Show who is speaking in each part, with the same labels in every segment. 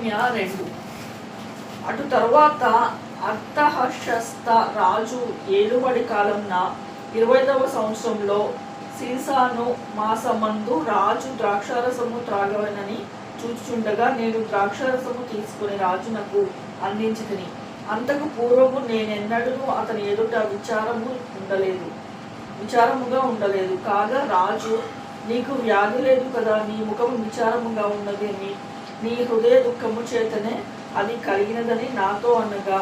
Speaker 1: నెహెమ్యా 2. అటు తరువాత అర్తహషస్త రాజు ఏలుబడి కాలంన 20వ సంవత్సరంలో సీసాను మాసమందు రాజు ద్రాక్షారసము త్రాగవనని చూచుచుండగా నేను ద్రాక్షారసము తీసుకుని రాజునకు అందించితిని. అంతకు పూర్వము నేనెన్నడూ అతని ఎదుట విచారముగా ఉండలేదు. కాగా రాజు, నీకు వ్యాధి లేదు కదా, నీ ముఖము విచారముగా ఉన్నదేమి, నీ హృదయ దుఃఖము చేతనే అది కలిగినదని నాతో అనగా,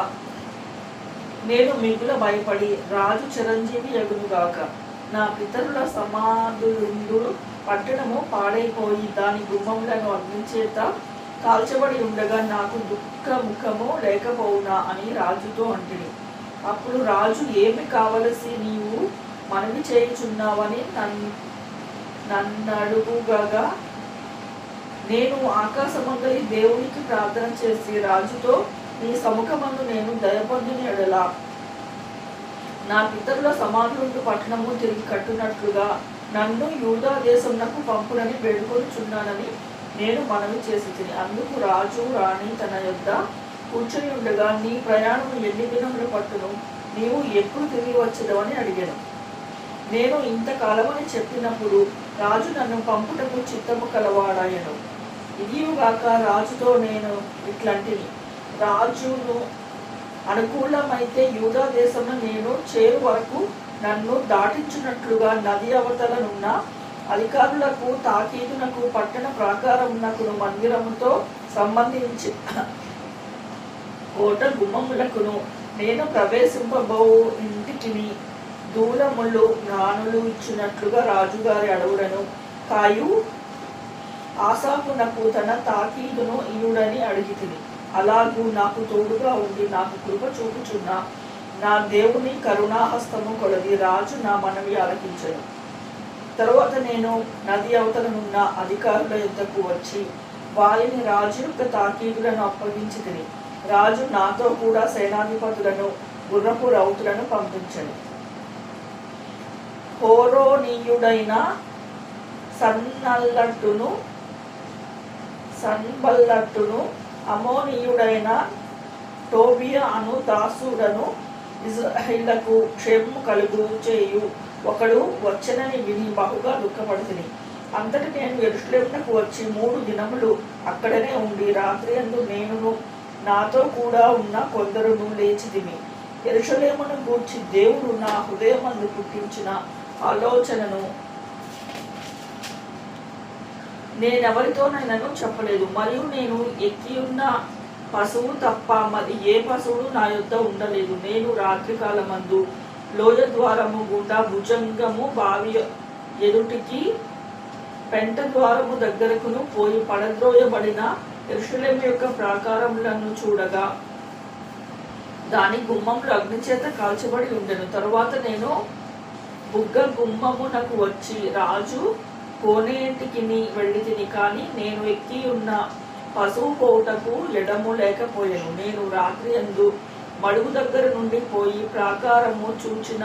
Speaker 1: నేను మిగుల భయపడి, రాజు చిరంజీవి యగునుగాక, నా పితరుల సమాధులుండు పట్టణము పాడైపోయి దాని గుమ్మములను అగ్నిచేత కాల్చబడి ఉండగా నాకు దుఃఖ ముఖము లేకపోవునా అని రాజుతో అంటిని. అప్పుడు రాజు, ఏమి కావలసి నీవు మనవి చేయుచున్నావని నన్నడుగుగా, నేను ఆకాశమందలి దేవునికి ప్రార్థన చేసి రాజుతో, నీ సముఖమందు నేను దయపొందిన ఎడల నా పితరుల సమాధులుండు పట్టణము తిరిగి కట్టునట్లుగా నన్ను యూదా దేశమునకు పంపునని వేడుకొనుచున్నానని నేను మనవి చేసి తిని. అందుకు రాజు రాణి తన యొద్ద కూర్చొని ఉండగా, నీ ప్రయాణము ఎన్ని దినములు పట్టును, నీవు ఎప్పుడు తిరిగి వచ్చేదవని అడిగాను. నేను ఇంతకాలమని చెప్పినప్పుడు రాజు నన్ను పంపుటకు చిత్తము కలవాడాయను. ఇదియుగాక రాజుతో నేను ఇట్లాంటిని, రాజును అనుకూలమైతే యూదా దేశమున నేను చేరు వరకు నన్ను దాటించున్నట్లుగా నది అవతలనున్న అధికారులకు, తాకీదునకు, పట్టణ ప్రాకారమునకును, మందిరముతో సంబంధించి కోట గుమ్మములకును నేను ప్రవేశింపబో ఇంటికిని దూలములు జ్ఞానులు ఇచ్చినట్లుగా రాజుగారి అడవులను కాయు ఆసాపునకు తన తాకీదును ఇయుడని అడిగితిని. అలాగూ నాకు తోడుగా ఉండి నాకు కృప చూపుచున్న నా దేవుని కరుణాహస్తము కొలది రాజు నా మనవి ఆలకించెను. తరువాత నేను నది అవతలనున్న అధికారుల యొద్దకు వచ్చి వారిని రాజు యొక్క తాకీదులను అప్పగించి తిని. రాజు నాతో కూడా సేనాధిపతులను, గుర్రపు రౌతులను పంపించెను. హోరోనీయుడైన సన్బల్లట్టును, అమోనీయుడైన టోబియా అను దాసుడను ఇజ్రాయేలుకు క్షేమము కలుగు చేయు ఒకడు వచ్చనని విని బహుగా దుఃఖపడుతుంది. అంతటి నేను యెరూషలేమునకు వచ్చి 3 దినములు అక్కడనే ఉండి రాత్రియందు నేనును నాతో కూడా ఉన్న కొందరును లేచితిమి. యెరూషలేమును గూర్చి దేవుడు నా హృదయమందు పుట్టించిన ఆలోచనను నేనెవరితోనైనాను చెప్పలేదు. మరియు నేను ఎక్కియున్న పశువు తప్ప మరి ఏ పశువుడు నా యొద్ద ఉండలేదు. నేను రాత్రికాలమందు లోయ ద్వారము గుండా భుజంగము బావి ఎదుటికి పెంట ద్వారము దగ్గరకును పోయి పడద్రోయబడిన యెరూషలేము యొక్క ప్రాకారములను చూడగా దాని గుమ్మములు అగ్నిచేత కాల్చబడి ఉండెను. తరువాత నేను బుగ్గ గుమ్మమునకు వచ్చి రాజు కోనేటికి వెళ్ళితిని. కానీ నేను ఎక్కి ఉన్న పశువు పోవుటకు ఎడము లేకపోయాను. నేను రాత్రి యందు మడుగు దగ్గర నుండి పోయి ప్రాకారము చూచిన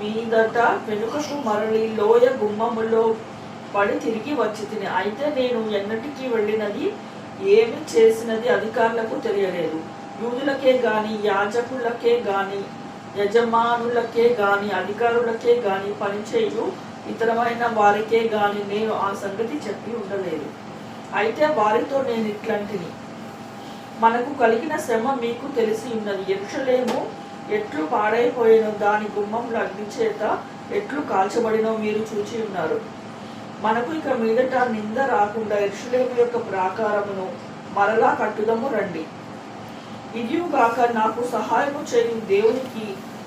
Speaker 1: మీదట వెనుకకు మరలి లోయ గుమ్మములో పడి తిరిగి వచ్చి తిని. అయితే నేను ఎన్నటికీ వెళ్ళినది, ఏమి చేసినది అధికారులకు తెలియలేదు. యూదులకే గాని, యాజకులకే గాని, యజమానులకే గాని, అధికారులకే గాని, పనిచేయు ఇతరమైన వారికే గాని నేను ఆ సంగతి చెప్పి ఉండలేదు. అయితే వారితో నేను ఇట్లాంటిని, మనకు కలిగిన శ్రమ మీకు తెలిసి ఉన్నది. యెరూషలేము ఎట్లు పాడైపోయినో, దాని గుమ్మములు అగ్నిచేత ఎట్లు కాల్చబడినో మీరు చూచి ఉన్నారు. మనకు ఇక మీదట నింద రాకుండా యెరూషలేము యొక్క ప్రాకారమును మరలా కట్టుదము రండి. ఇదియుగాక నాకు సహాయము చేయు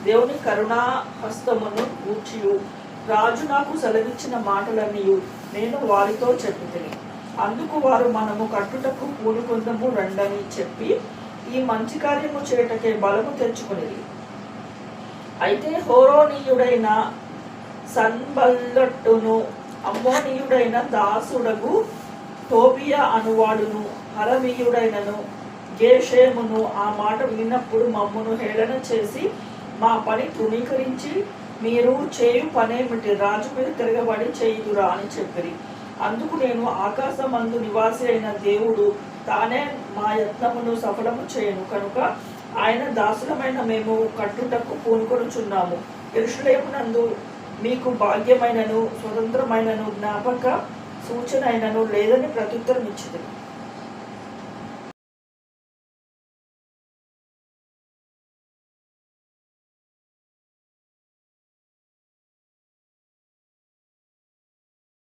Speaker 1: దేవుని కరుణాహస్తమును గూర్చియు రాజు నాకు సెలవిచ్చిన మాటలన్నీ నేను వారితో చెప్పుతిని. అందుకు వారు, మనము కట్టుటకు పూనుకొందము రండని చెప్పి ఈ మంచి కార్యము చేయటకే బలము తెచ్చుకునేది. అయితే హోరోనీయుడైన సన్బల్లట్టును, అమ్మోనీయుడైన దాసుడగు టోబియా అనువాడును, అరమీయుడైనను గేషేమును ఆ మాట విన్నప్పుడు మమ్మును హేళన చేసి మా పని తృణీకరించి, మీరు చేయు పనేమిటి, రాజు మీద తిరగబడి చేయుదురా అని చెప్పిరి. అందుకు నేను ఆకాశమందు నివాసి అయిన దేవుడు తానే మా యత్నమును సఫలము చేయను కనుక ఆయన దాసులమైన మేము కట్టుటకు పూనుకొనుచున్నాము. యెరూషలేమునందు మీకు భాగ్యమైనను స్వతంత్రమైనను జ్ఞాపక సూచన అయినను లేదని ప్రత్యుత్తరం ఇచ్చింది.